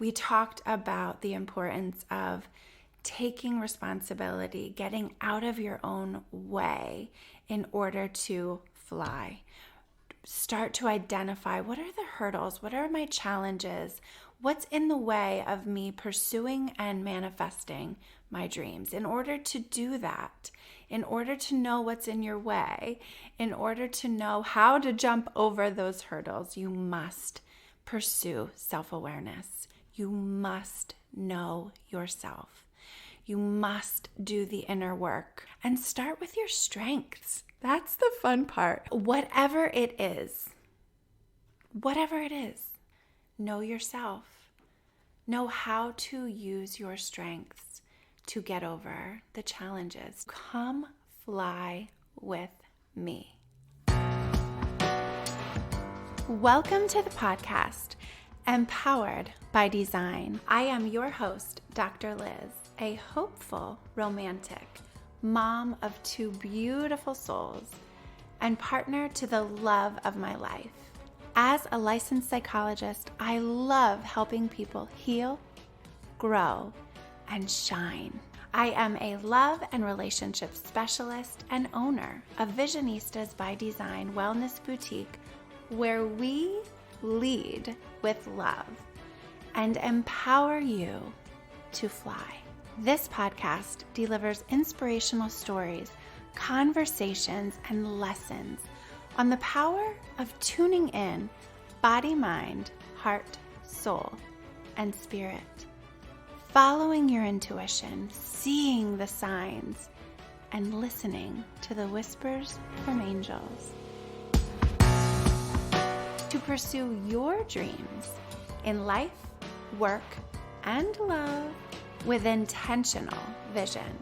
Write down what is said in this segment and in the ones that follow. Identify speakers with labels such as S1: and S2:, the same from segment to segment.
S1: we talked about the importance of taking responsibility, getting out of your own way in order to fly. Start to identify, what are the hurdles? What are my challenges? What's in the way of me pursuing and manifesting my dreams? In order to do that, in order to know what's in your way, in order to know how to jump over those hurdles, you must pursue self-awareness. You must know yourself. You must do the inner work and start with your strengths. That's the fun part. Whatever it is, know yourself. Know how to use your strengths to get over the challenges. Come fly with me. Welcome to the podcast, Empowered by Design. I am your host, Dr. Liz, a hopeful romantic, mom of two beautiful souls, and partner to the love of my life. As a licensed psychologist, I love helping people heal, grow, and shine. I am a love and relationship specialist and owner of Visionistas by Design Wellness Boutique, where we lead with love and empower you to fly. This podcast delivers inspirational stories, conversations, and lessons on the power of tuning in body, mind, heart, soul, and spirit. Following your intuition, seeing the signs, and listening to the whispers from angels. To pursue your dreams in life, work, and love with intentional vision.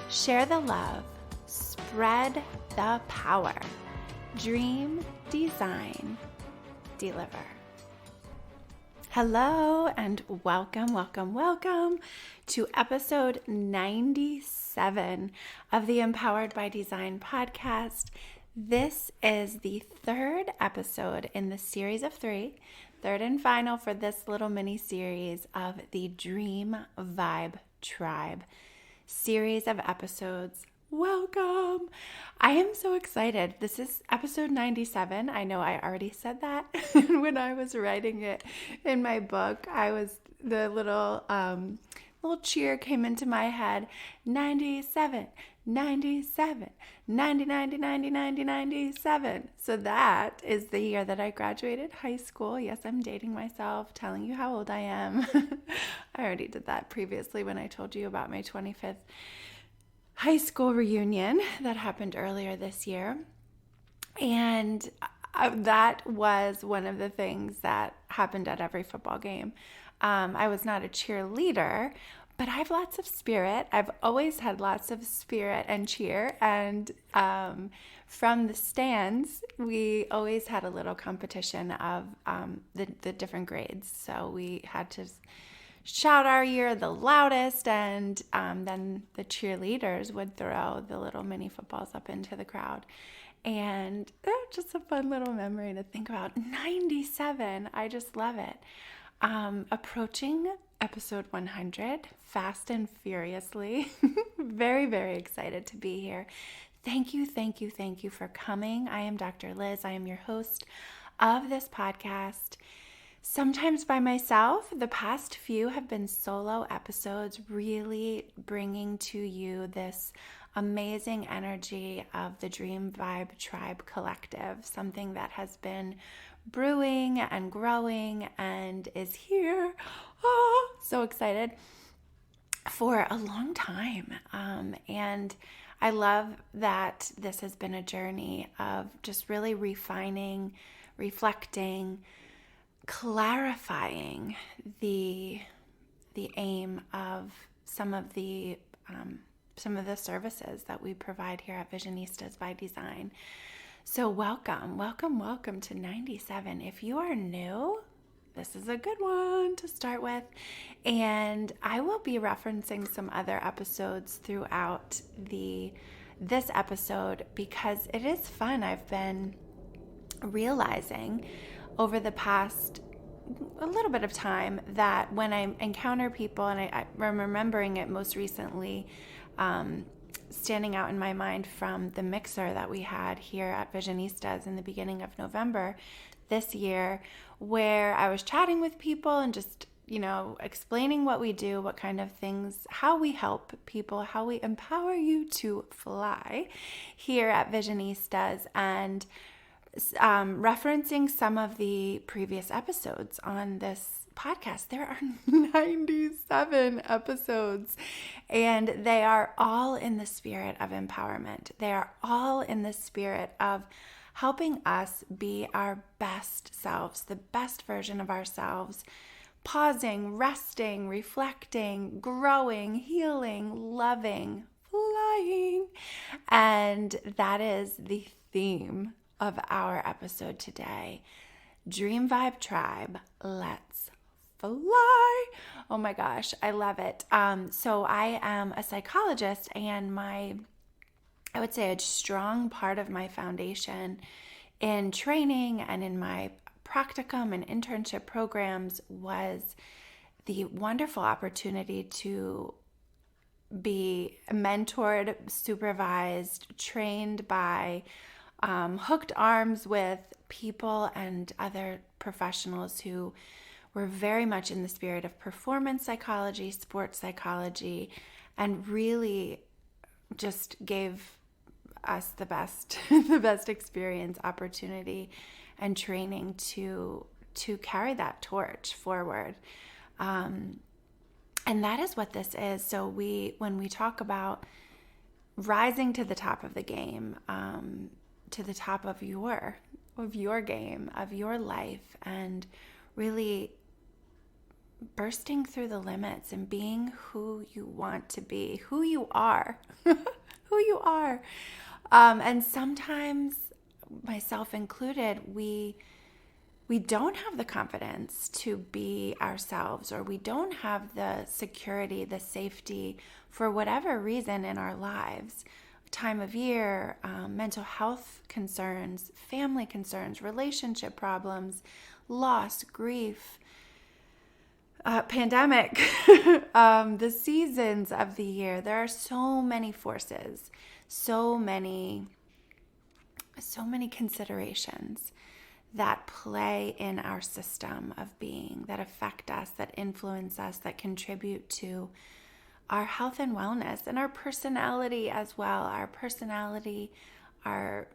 S1: Share the love, spread the power. Dream, design, deliver. Hello and welcome to episode 97 of the Empowered by Design podcast. This is the third episode in the series of three, third and final for this little mini series of the Dream Vibe Tribe series of episodes. Welcome! I am so excited. This is episode 97. I know I already said that when I was writing it in my book. The little cheer came into my head. 97, 97, 90, 90, 90, 90, 97. So that is the year that I graduated high school. Yes, I'm dating myself, telling you how old I am. I already did that previously when I told you about my 25th high school reunion that happened earlier this year. And that was one of the things that happened at every football game. I was not a cheerleader, but I have lots of spirit. I've always had lots of spirit and cheer. And from the stands, we always had a little competition of the different grades. So we had to shout our year the loudest, and then the cheerleaders would throw the little mini footballs up into the crowd. And just a fun little memory to think about. 97, I just love it. Approaching episode 100, fast and furiously. Very, very excited to be here. Thank you for coming. I am Dr. Liz. I am your host of this podcast. Sometimes by myself. The past few have been solo episodes, really bringing to you this amazing energy of the Dream Vibe Tribe Collective, something that has been brewing and growing and is here. Oh, so excited for a long time. And I love that this has been a journey of just really refining, reflecting, clarifying the aim of some of the services that we provide here at Visionistas by Design. So welcome to 97. If you are new, this is a good one to start with. And I will be referencing some other episodes throughout this episode because it is fun. I've been realizing over the past a little bit of time that when I encounter people, and I'm remembering it most recently, standing out in my mind from the mixer that we had here at Visionistas in the beginning of November this year, where I was chatting with people and just, explaining what we do, what kind of things, how we help people, how we empower you to fly here at Visionistas, and referencing some of the previous episodes on this podcast. There are 97 episodes, and they are all in the spirit of empowerment. They are all in the spirit of helping us be our best selves, the best version of ourselves, pausing, resting, reflecting, growing, healing, loving, flying. And that is the theme of our episode today. Dream Vibe Tribe, let's fly. Oh my gosh, I love it. So I am a psychologist, and I would say a strong part of my foundation in training and in my practicum and internship programs was the wonderful opportunity to be mentored, supervised, trained by, hooked arms with people and other professionals who were very much in the spirit of performance psychology, sports psychology, and really just gave us the best experience, opportunity, and training to carry that torch forward. And that is what this is. So when we talk about rising to the top of the game, to the top of your game, of your life, and really bursting through the limits and being who you want to be, who you are, who you are. And sometimes, myself included, we don't have the confidence to be ourselves, or we don't have the security, the safety, for whatever reason in our lives. Time of year, mental health concerns, family concerns, relationship problems, loss, grief, pandemic, the seasons of the year. There are so many forces, so many considerations that play in our system of being, that affect us, that influence us, that contribute to our health and wellness, and our personality as well. Our personality, our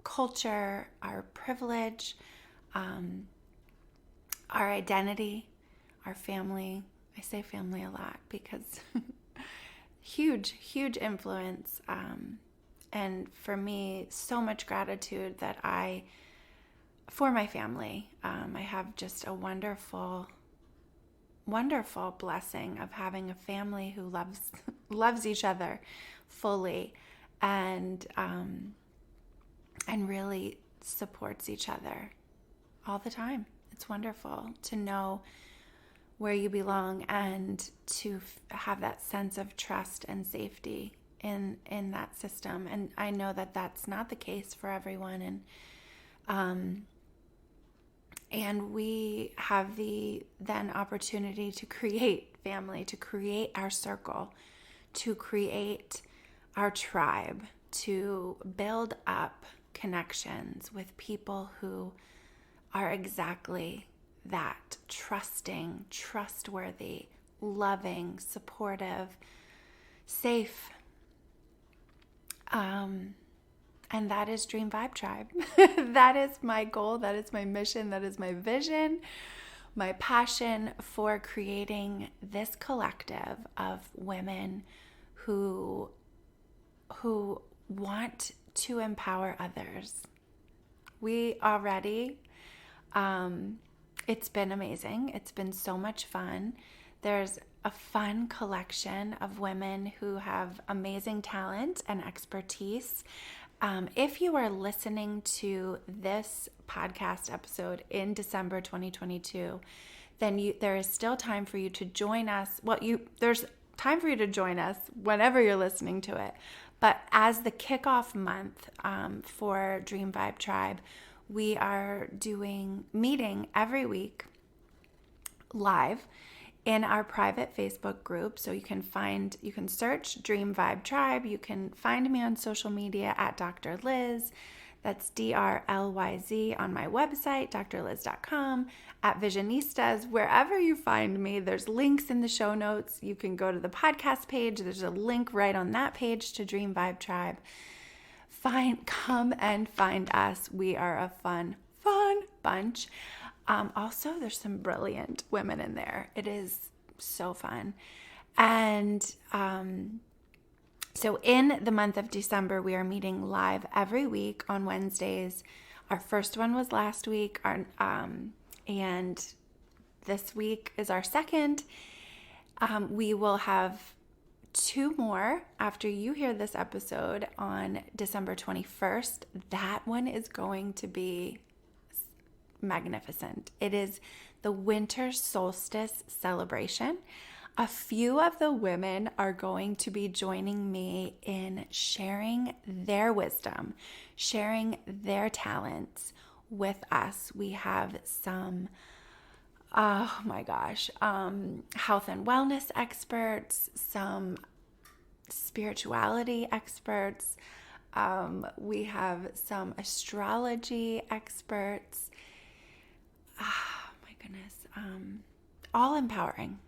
S1: culture, our privilege, our identity, our family. I say family a lot because huge influence. And for me, so much gratitude for my family. I have just a wonderful blessing of having a family who loves each other fully, and really supports each other all the time. It's wonderful to know where you belong and to have that sense of trust and safety in that system. And I know that that's not the case for everyone, and we have the then opportunity to create family, to create our circle, to create our tribe, to build up connections with people who are exactly that: trusting, trustworthy, loving, supportive, safe. And that is Dream Vibe Tribe. That is my goal. That is my mission. That is my vision, my passion for creating this collective of women who want to empower others. We already, it's been amazing. It's been so much fun. There's a fun collection of women who have amazing talent and expertise. If you are listening to this podcast episode in December 2022, then there is still time for you to join us. There's time for you to join us whenever you're listening to it. But as the kickoff month for Dream Vibe Tribe, we are meeting every week live in our private Facebook group. So you can search Dream Vibe Tribe. You can find me on social media at Dr. Liz. That's DRLYZ on my website, drliz.com, at Visionistas. Wherever you find me, there's links in the show notes. You can go to the podcast page. There's a link right on that page to Dream Vibe Tribe. Come and find us. We are a fun bunch. Also, there's some brilliant women in there. It is so fun. And so in the month of December, we are meeting live every week on Wednesdays. Our first one was last week, and this week is our second. We will have 2 more after you hear this episode on December 21st. That one is going to be magnificent. It is the winter solstice celebration. A few of the women are going to be joining me in sharing their wisdom, sharing their talents with us. We have some, health and wellness experts, some spirituality experts. We have some astrology experts. Oh my goodness. All empowering.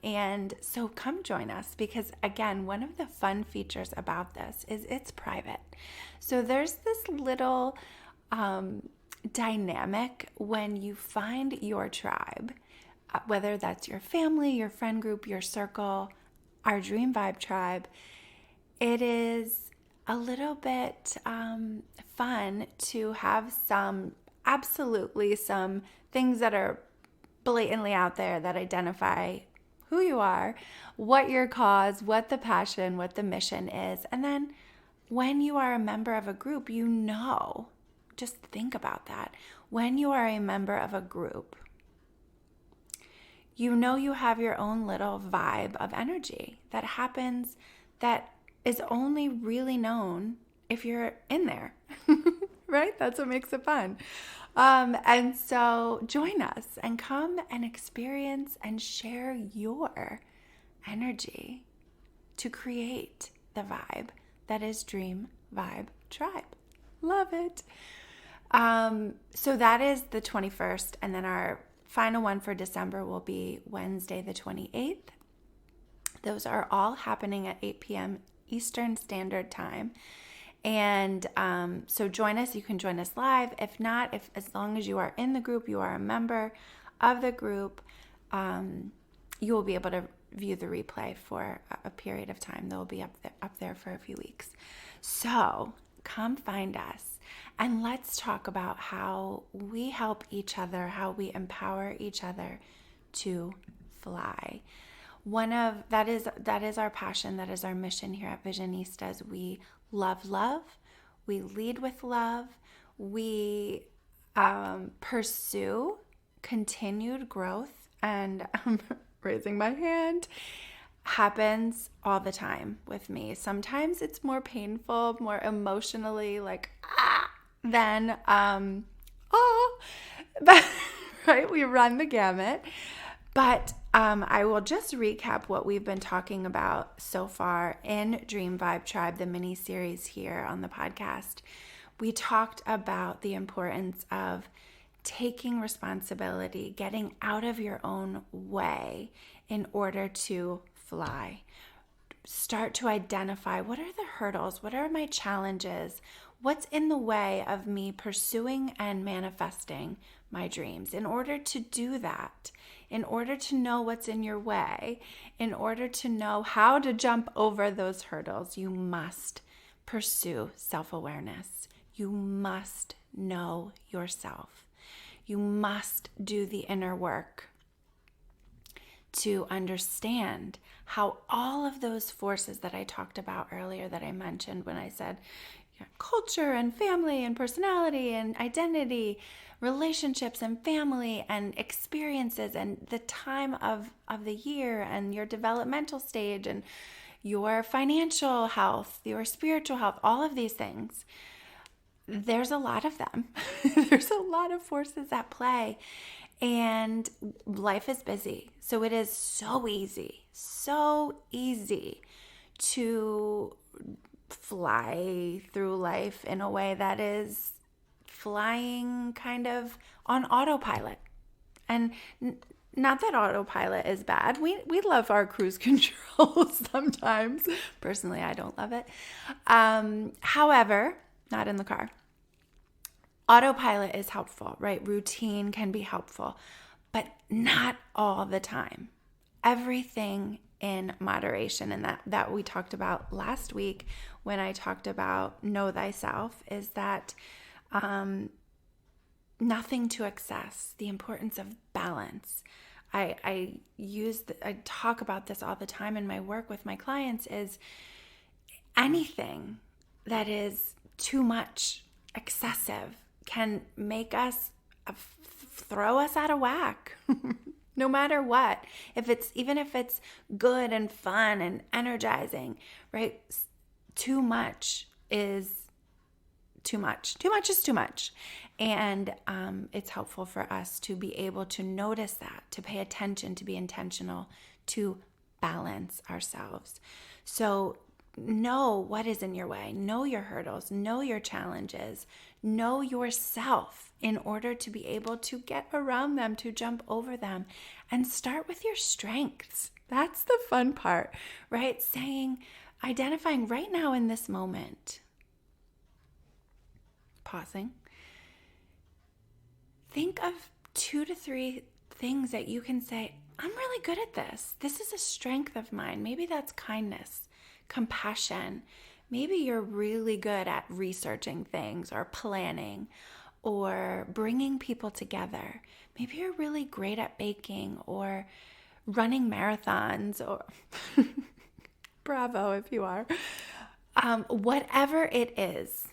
S1: And so come join us, because again, one of the fun features about this is it's private. So there's this little dynamic when you find your tribe, whether that's your family, your friend group, your circle, our Dream Vibe Tribe. It is a little bit fun to have some things that are blatantly out there that identify who you are, what your cause, what the passion, what the mission is. And then when you are a member of a group, just think about that. When you are a member of a group, you have your own little vibe of energy that happens, that is only really known if you're in there, right? That's what makes it fun. And so join us and come and experience and share your energy to create the vibe that is Dream Vibe Tribe. Love it. So that is the 21st. And then our final one for December will be Wednesday, the 28th. Those are all happening at 8 p.m. Eastern Standard Time. And so join us. You can join us live. If not, as long as you are in the group, you are a member of the group, you will be able to view the replay for a period of time. They'll be up there for a few weeks. So come find us and let's talk about how we help each other, how we empower each other to fly. That is our passion. That is our mission here at Visionistas. We love love. We lead with love. We pursue continued growth, and raising my hand happens all the time with me. Sometimes it's more painful, more emotionally than but right, we run the gamut. But I will just recap what we've been talking about so far in Dream Vibe Tribe, the mini series here on the podcast. We talked about the importance of taking responsibility, getting out of your own way in order to fly. Start to identify, what are the hurdles? What are my challenges? What's in the way of me pursuing and manifesting my dreams? In order to do that, in order to know what's in your way, in order to know how to jump over those hurdles, you must pursue self-awareness. You must know yourself. You must do the inner work to understand how all of those forces that I talked about earlier, that I mentioned when I said culture and family and personality and identity, relationships and family and experiences and the time of the year and your developmental stage and your financial health, your spiritual health, all of these things. There's a lot of them. There's a lot of forces at play. And life is busy. So it is so easy to fly through life in a way that is flying kind of on autopilot. And not that autopilot is bad. We love our cruise control sometimes. Personally, I don't love it. However, not in the car. Autopilot is helpful, right? Routine can be helpful, but not all the time. Everything in moderation. And that we talked about last week when I talked about know thyself, is that nothing to excess, the importance of balance. I talk about this all the time in my work with my clients, is anything that is too much, excessive, can make us, throw us out of whack. No matter what. Even if it's good and fun and energizing, right? Too much is too much. Too much is too much. And it's helpful for us to be able to notice that, to pay attention, to be intentional, to balance ourselves. So know what is in your way, know your hurdles, know your challenges, know yourself in order to be able to get around them, to jump over them, and start with your strengths. That's the fun part, right? Identifying right now in this moment, pausing, think of 2 to 3 things that you can say, I'm really good at this. This is a strength of mine. Maybe that's kindness, compassion. Maybe you're really good at researching things or planning or bringing people together. Maybe you're really great at baking or running marathons, or bravo if you are. Whatever it is,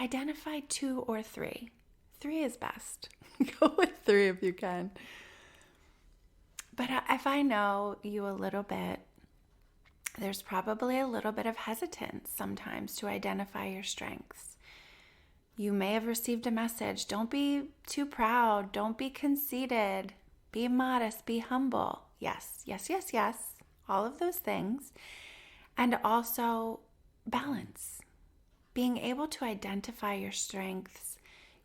S1: identify 2 or 3. 3 is best. Go with 3 if you can. But if I know you a little bit, there's probably a little bit of hesitance sometimes to identify your strengths. You may have received a message. Don't be too proud. Don't be conceited. Be modest. Be humble. Yes. All of those things. And also balance. Being able to identify your strengths,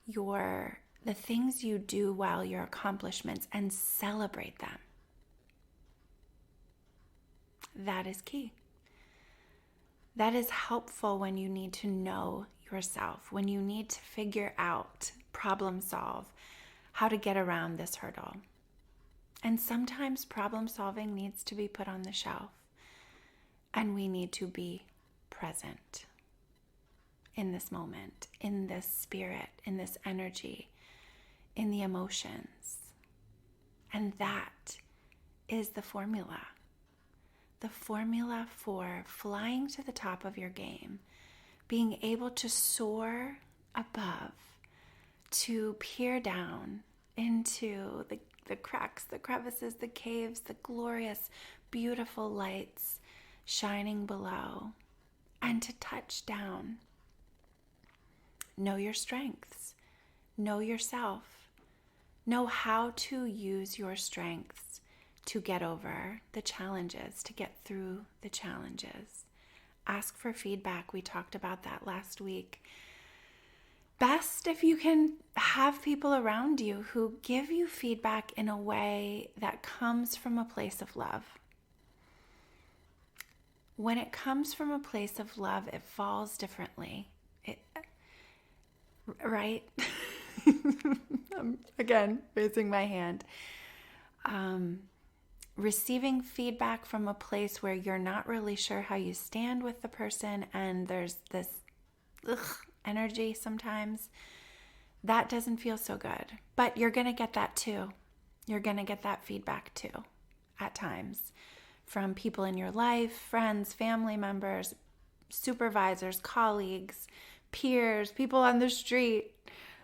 S1: the things you do well, your accomplishments, and celebrate them. That is key. That is helpful when you need to know yourself, when you need to figure out, problem solve, how to get around this hurdle. And sometimes problem solving needs to be put on the shelf, and we need to be present in this moment, in this spirit, in this energy, in the emotions. And that is the formula. The formula for flying to the top of your game, being able to soar above, to peer down into the cracks, the crevices, the caves, the glorious, beautiful lights shining below, and to touch down. Know your strengths. Know yourself. Know how to use your strengths to get over the challenges, to get through the challenges. Ask for feedback. We talked about that last week. Best if you can have people around you who give you feedback in a way that comes from a place of love. When it comes from a place of love, it falls differently. Right? I'm, again, raising my hand. Receiving feedback from a place where you're not really sure how you stand with the person, and there's this energy sometimes, that doesn't feel so good. But you're going to get that too. You're going to get that feedback too at times from people in your life, friends, family members, supervisors, colleagues, peers, people on the street,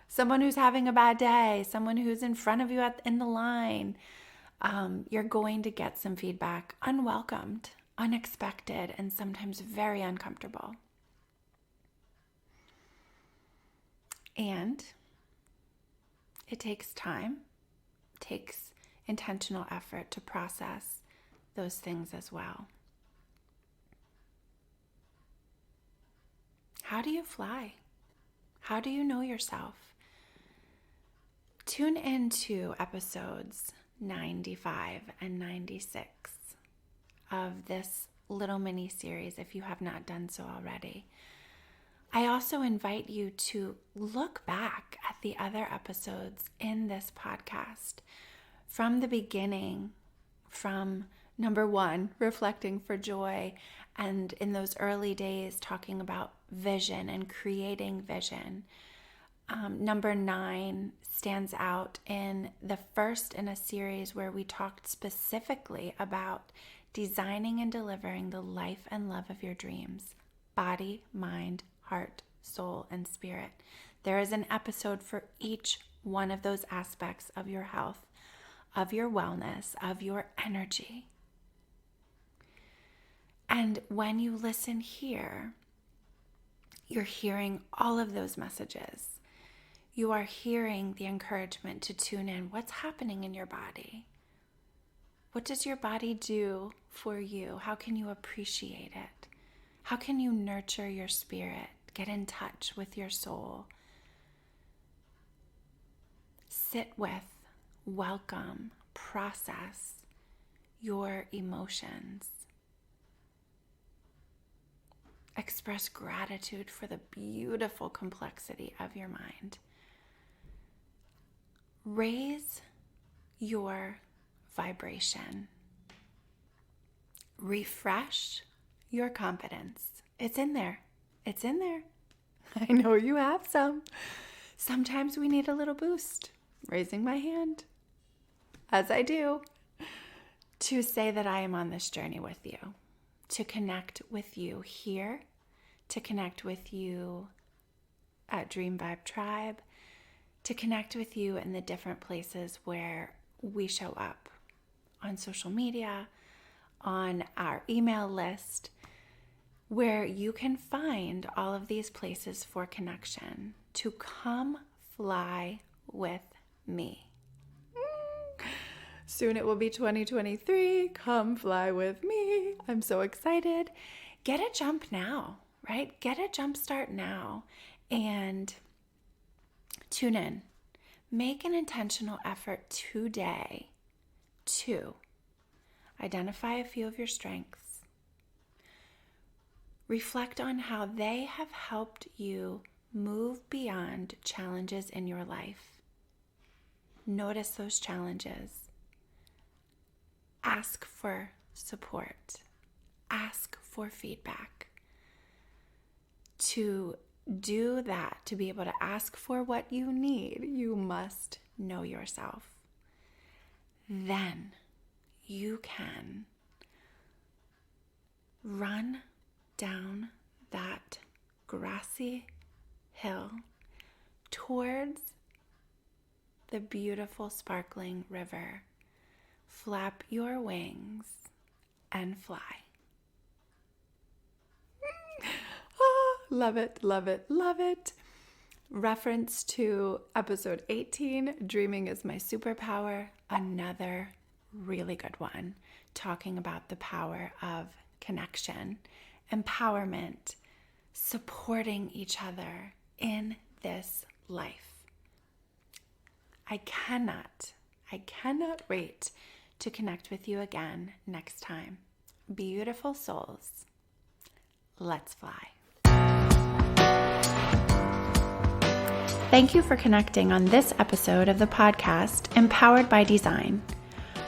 S1: someone who's having a bad day, someone who's in front of you in the line. You're going to get some feedback, unwelcomed, unexpected, and sometimes very uncomfortable. And it takes time, takes intentional effort to process those things as well. How do you fly? How do you know yourself? Tune into episodes 95 and 96 of this little mini series if you have not done so already. I also invite you to look back at the other episodes in this podcast from the beginning, from number 1, reflecting for joy, and in those early days talking about vision and creating vision. Number 9 stands out in the first in a series where we talked specifically about designing and delivering the life and love of your dreams, body, mind, heart, soul, and spirit. There is an episode for each one of those aspects of your health, of your wellness, of your energy. And when you listen here, you're hearing all of those messages. You are hearing the encouragement to tune in. What's happening in your body? What does your body do for you? How can you appreciate it? How can you nurture your spirit? Get in touch with your soul. Sit with, welcome, process your emotions. Express gratitude for the beautiful complexity of your mind. Raise your vibration. Refresh your confidence. It's in there. It's in there. I know you have some. Sometimes we need a little boost. Raising my hand, as I do, to say that I am on this journey with you, to connect with you here, to connect with you at Dream Vibe Tribe, to connect with you in the different places where we show up on social media, on our email list, where you can find all of these places for connection, to come fly with me. Soon it will be 2023. Come fly with me. I'm so excited. Get a jump now, right? Get a jump start now and tune in. Make an intentional effort today to identify a few of your strengths. Reflect on how they have helped you move beyond challenges in your life. Notice those challenges. Ask for support. Ask for feedback. To do that, to be able to ask for what you need, you must know yourself. Then you can run down that grassy hill towards the beautiful sparkling river. Flap your wings and fly. Love it, love it, love it. Reference to episode 18, Dreaming is My Superpower. Another really good one, talking about the power of connection, empowerment, supporting each other in this life. I cannot wait to connect with you again next time. Beautiful souls, let's fly. Thank you for connecting on this episode of the podcast, Empowered by Design.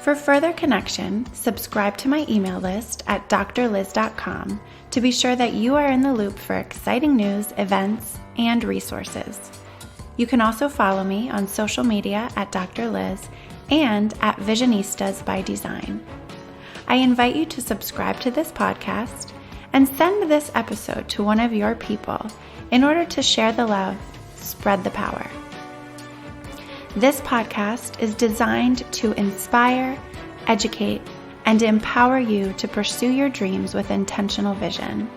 S1: For further connection, subscribe to my email list at drliz.com to be sure that you are in the loop for exciting news, events, and resources. You can also follow me on social media at Dr. Liz and at Visionistas by Design. I invite you to subscribe to this podcast and send this episode to one of your people in order to share the love, spread the power. This podcast is designed to inspire, educate, and empower you to pursue your dreams with intentional vision.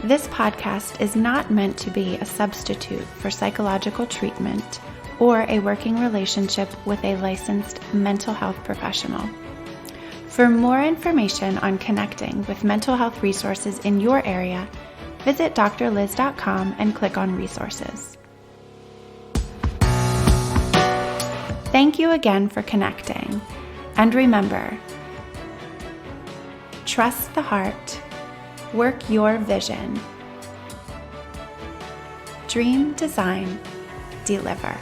S1: This podcast is not meant to be a substitute for psychological treatment or a working relationship with a licensed mental health professional. For more information on connecting with mental health resources in your area, visit drliz.com and click on resources. Thank you again for connecting. And remember, trust the heart, work your vision, dream, design, deliver.